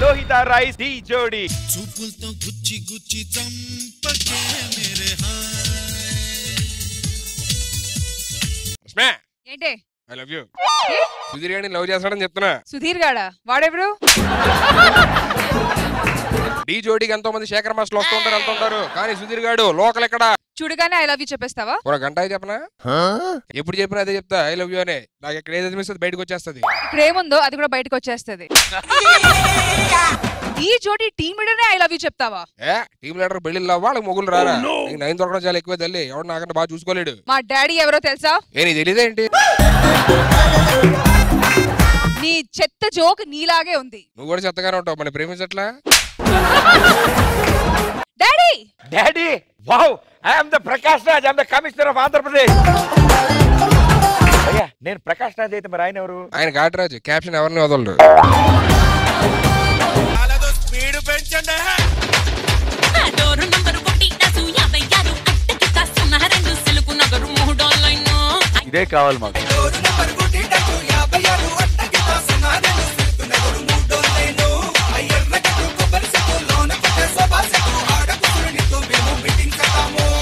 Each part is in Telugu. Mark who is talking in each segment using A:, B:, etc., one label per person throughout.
A: లోహిత రైస్ డి జోడి.
B: చూపులతో గుచ్చి గుచ్చి చంపకే మేరే హాయ్.
C: ఏంటి
D: ఐ లవ్ యూ. సుధీర్ గారిని లవ్ చేస్తాడని చెప్తున్నా.
C: సుధీర్ గాడా? వాడెవరు?
D: డి జోడికి ఎంతో మంది శేఖర్ మాస్టర్లు వస్తుంటారు వెళ్తుంటారు, కానీ సుధీర్ గారు లోకల్ ఎక్కడ
C: చూడగానే ఐ లవ్ యూ చెప్పేస్తావా?
D: ఒక గంట చెప్పనా? ఎప్పుడు చెప్పినా అదే చెప్తా ఐ లవ్ యూ అనే. నాకు ఎక్కడ ఏది అనిపిస్తుంది బయటకు వచ్చేస్తుంది.
C: ఇక్కడ ఏముందో అది కూడా బయటకు వచ్చేస్తుంది. ఈ జోడి టీమ్ లీడర్నే ఐ లవ్ యూ చెప్తావా?
D: టీమ్ లీడర్ పెళ్లి వాళ్ళకి మొగులు రారా? నీకు నైన్ దొరకడం చాలా ఎక్కువ తల్లి. ఎవరు నాకంటే బాగా చూసుకోలేడు.
C: మా డాడీ ఎవరో తెలుసా?
D: నీకు తెలియదేంటి?
C: నీ చెత్త జోక్ నీలాగే ఉంది.
D: నువ్వు కూడా చెత్తగానే ఉంటావు. మన ప్రేమించట్లా?
C: Daddy
A: daddy wow, I am the Prakash Raj, I am the commissioner of Andhra Pradesh. అయ్యా నేను ప్రకాష్ రాజ్ అయితే మరి ఆయన ఎవరు?
D: ఆయన ఘాటరాజు, క్యాప్షన్ ఎవరిని వదలడు.
B: స్పీడ్ పెంచండి.
A: ఇదే కావాలి మాకు.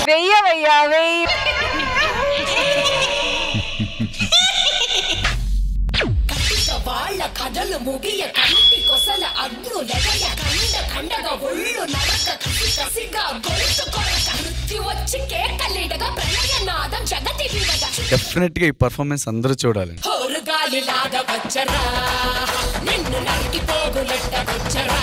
C: వెయ్యవయ్యా వెయ్యి.
E: వాళ్ళ కథలు ముగియ కంటి కొసల అగ్గు లెగయ కండ కండగా ఒళ్ళు నడక కసి కసిగా గొలుసు కొరక నృత్తి వచ్చి కేకలిడగా ప్రళయనాదం జగతి విడగా.
F: డెఫినెట్ గా ఈ పర్ఫార్మెన్స్ అందరూ చూడాలి.
E: హోరుగాలి లాగా వచ్చరా నిన్ను నరికి పోగులెట్ట వచ్చరా.